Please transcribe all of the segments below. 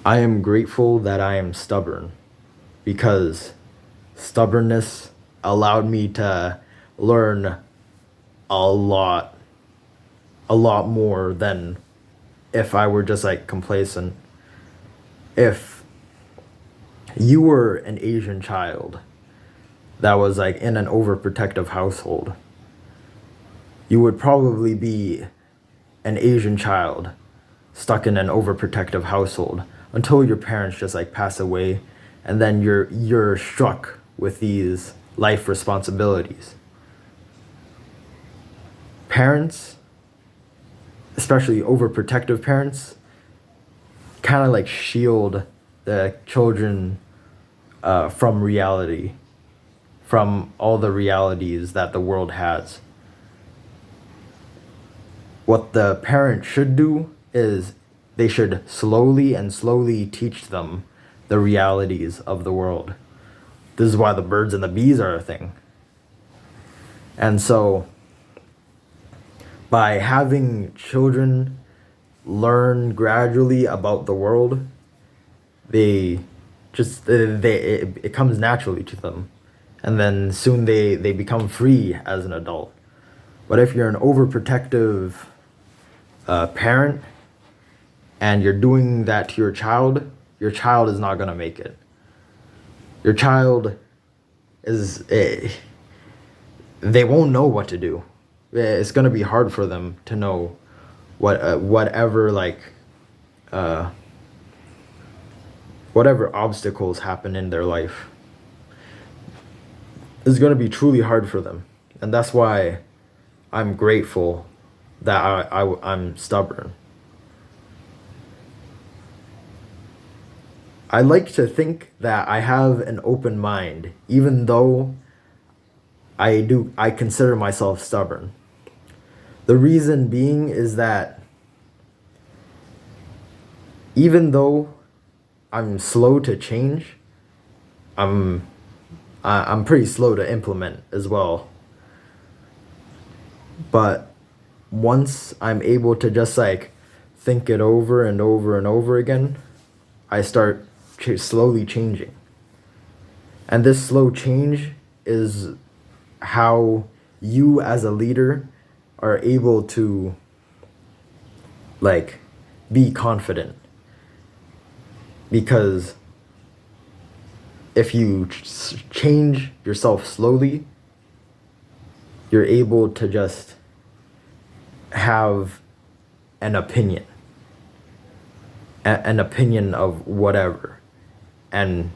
I am grateful that I am stubborn because stubbornness allowed me to learn a lot, a lot more than if I were just like complacent. If you were an Asian child that was like in an overprotective household, you would probably be an Asian child stuck in an overprotective household until your parents just like pass away, and then you're struck with these life responsibilities. Parents, especially overprotective parents, kind of like shield the children from reality, from all the realities that the world has. What the parent should do is they should slowly teach them the realities of the world. This is why the birds and the bees are a thing. And so by having children learn gradually about the world, it comes naturally to them. And then soon they become free as an adult. But if you're an overprotective parent and you're doing that to your child is not going to make it. Your child they won't know what to do. It's going to be hard for them to know whatever obstacles happen in their life. It's going to be truly hard for them. And that's why I'm grateful that I'm stubborn. I like to think that I have an open mind, even though I consider myself stubborn. The reason being is that even though I'm slow to change, I'm pretty slow to implement as well. But once I'm able to just like think it over and over and over again, I start slowly changing. And this slow change is how you as a leader are able to like be confident. Because if you change yourself slowly, you're able to just have an opinion of whatever, and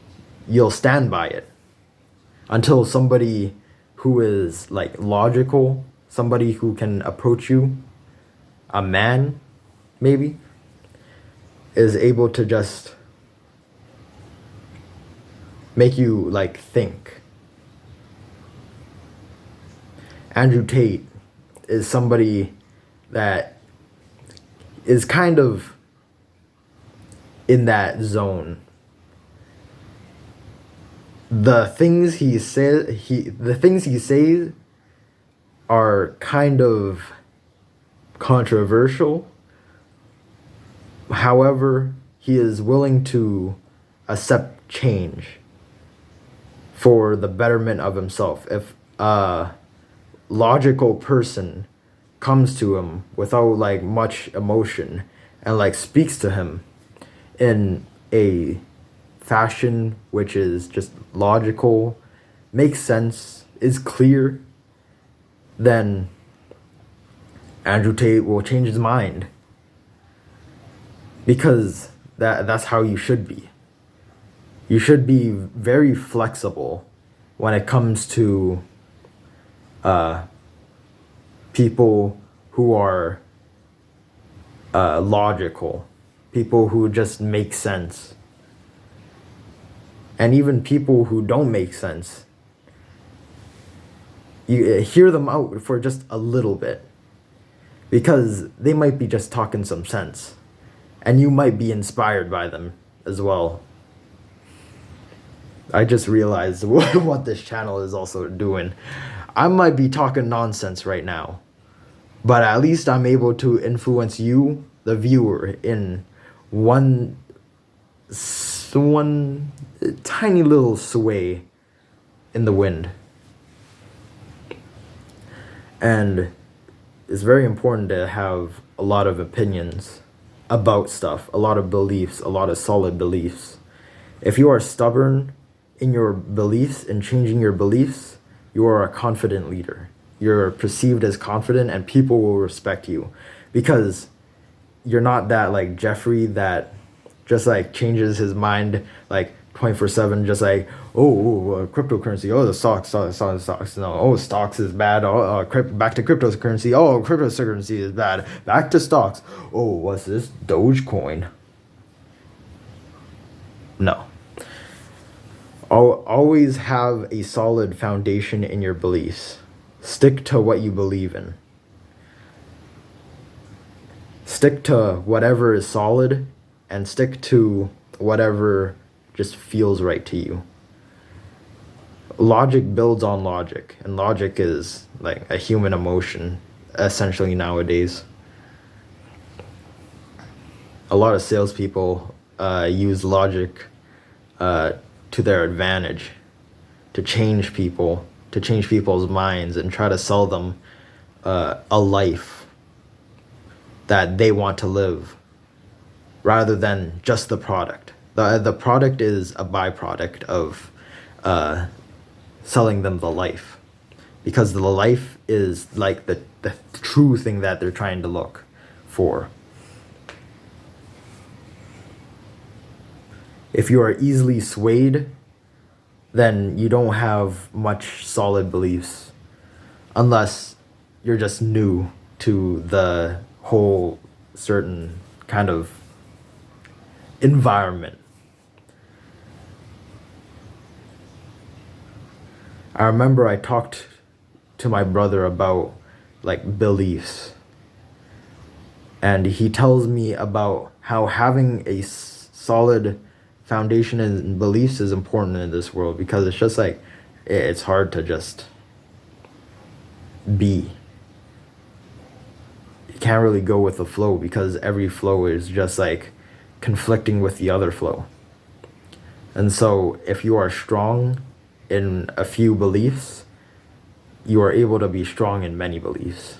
you'll stand by it until somebody who is like logical, somebody who can approach you, a man maybe, is able to just make you like think. Andrew Tate is somebody that is kind of in that zone. The things he says are kind of controversial. However, he is willing to accept change for the betterment of himself. If a logical person comes to him without like much emotion and like speaks to him in a fashion which is just logical, makes sense, is clear, then Andrew Tate will change his mind. Because that's how you should be. You should be very flexible when it comes to people who are logical, people who just make sense. And even people who don't make sense, you hear them out for just a little bit, because they might be just talking some sense, and you might be inspired by them as well. I just realized what this channel is also doing. I might be talking nonsense right now, but at least I'm able to influence you, the viewer, in one one tiny little sway in the wind. And it's very important to have a lot of opinions about stuff, a lot of beliefs, a lot of solid beliefs. If you are stubborn in your beliefs and changing your beliefs, you are a confident leader. You're perceived as confident and people will respect you because you're not that like Jeffrey that just like changes his mind like 24/7, just like, cryptocurrency, the stocks. No, stocks is bad. Back to cryptocurrency. Cryptocurrency is bad. Back to stocks. What's this? Dogecoin. No. Always have a solid foundation in your beliefs. Stick to what you believe in. Stick to whatever is solid and stick to whatever just feels right to you. Logic builds on logic, and logic is like a human emotion essentially nowadays. A lot of salespeople use logic to their advantage to change people, to change people's minds and try to sell them a life that they want to live rather than just the product. The product is a byproduct of selling them the life, because the life is like the true thing that they're trying to look for. If you are easily swayed, then you don't have much solid beliefs, unless you're just new to the whole certain kind of environment. I remember I talked to my brother about like beliefs, and he tells me about how having a solid foundation and beliefs is important in this world, because it's just like it's hard to just be. You can't really go with the flow because every flow is just like conflicting with the other flow. And so if you are strong in a few beliefs, you are able to be strong in many beliefs,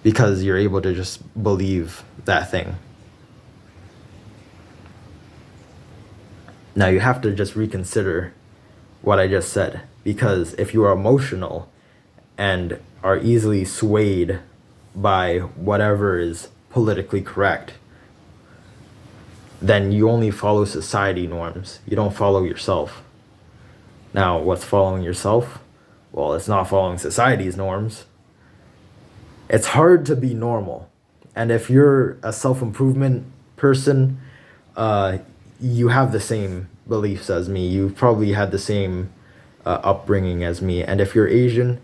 because you're able to just believe that thing. Now you have to just reconsider what I just said, because if you are emotional and are easily swayed by whatever is politically correct, then you only follow society norms. You don't follow yourself. Now, what's following yourself? Well, it's not following society's norms. It's hard to be normal. And if you're a self-improvement person, you have the same beliefs as me. You've probably had the same upbringing as me. And if you're Asian,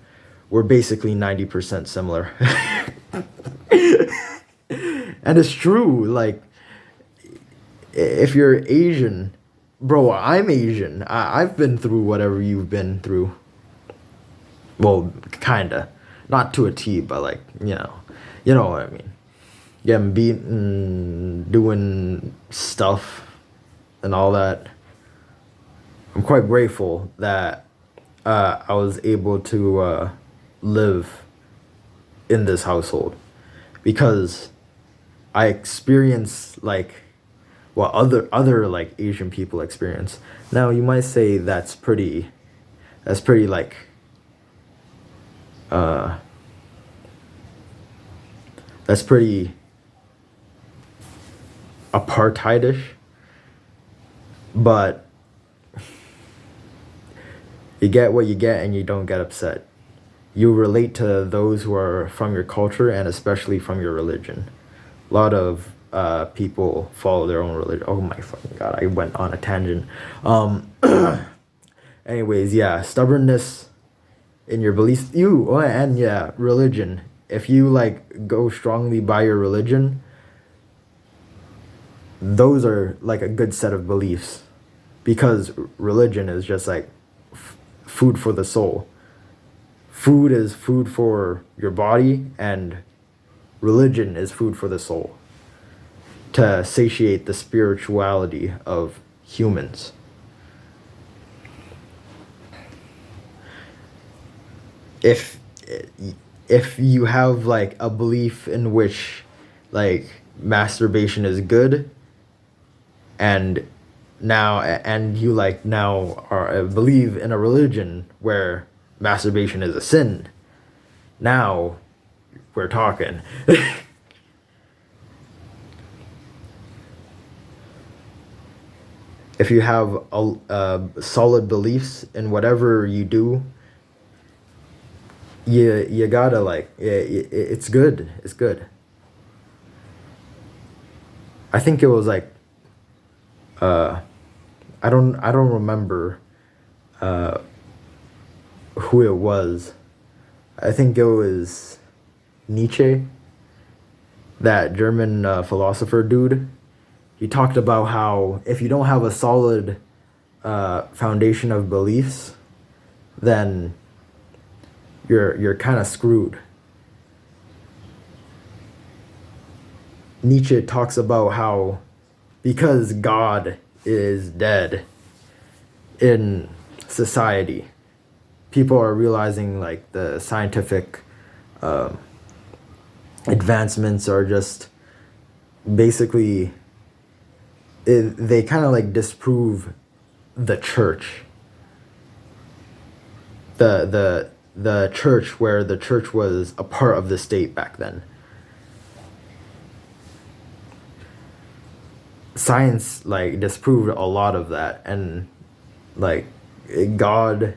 we're basically 90% similar. And it's true. Like, if you're Asian, bro, I'm Asian. I've been through whatever you've been through. Well, kinda. Not to a T, but like, you know what I mean. Getting beaten, doing stuff, and all that. I'm quite grateful that I was able to live in this household, because I experienced like what other like Asian people experience. Now you might say that's pretty like that's pretty apartheidish, but you get what you get and you don't get upset. You relate to those who are from your culture and especially from your religion. A lot of people follow their own religion. Oh my fucking god, I went on a tangent. Anyways, yeah, stubbornness in your beliefs. Religion. If you like go strongly by your religion, those are like a good set of beliefs, because religion is just like food for the soul. Food is food for your body, and religion is food for the soul. to satiate the spirituality of humans. If if you have like a belief in which like masturbation is good, and you like now are believe in a religion where masturbation is a sin, now we're talking. If you have solid beliefs in whatever you do, you gotta like it's good. It's good. I think it was like I don't remember who it was. I think it was Nietzsche, that German philosopher dude. He talked about how if you don't have a solid foundation of beliefs, then you're kind of screwed. Nietzsche talks about how because God is dead in society, people are realizing like the scientific advancements are just basically they kind of like disprove the church, the church, where the church was a part of the state back then. Science like disproved a lot of that, and like God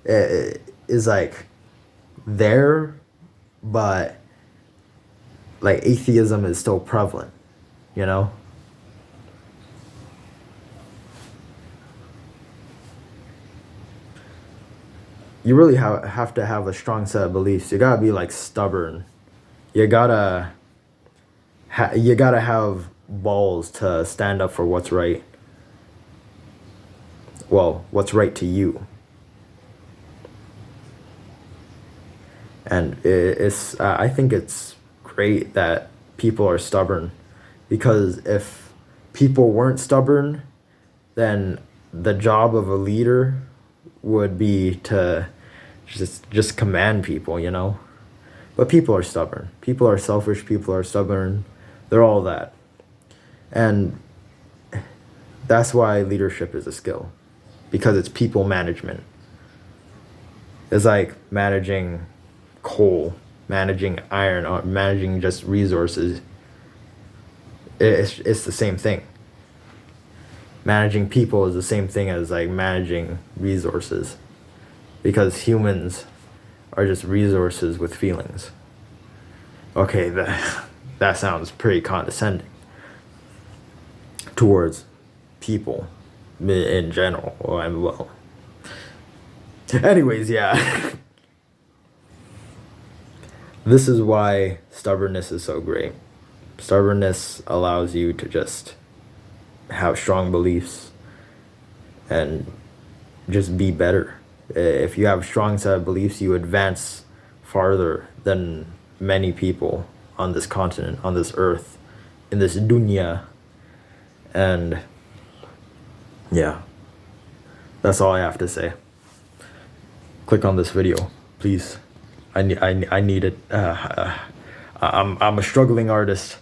is like there, but like atheism is still prevalent, you know? You really have to have a strong set of beliefs. You gotta be like stubborn. You gotta you gotta have balls to stand up for what's right. Well, what's right to you. And it's I think it's great that people are stubborn, because if people weren't stubborn, then the job of a leader would be to just command people, you know? But people are stubborn. People are selfish. People are stubborn. They're all that. And that's why leadership is a skill, because it's people management. It's like managing coal, managing iron, or managing just resources. It's the same thing. Managing people is the same thing as like managing resources, because humans are just resources with feelings. Okay, that sounds pretty condescending towards people in general. Well, anyways, yeah. This is why stubbornness is so great. Stubbornness allows you to just have strong beliefs and just be better. If you have a strong set of beliefs, you advance farther than many people on this continent, on this earth, in this dunya. And yeah, that's all I have to say. Click on this video, please. I need it. I'm a struggling artist.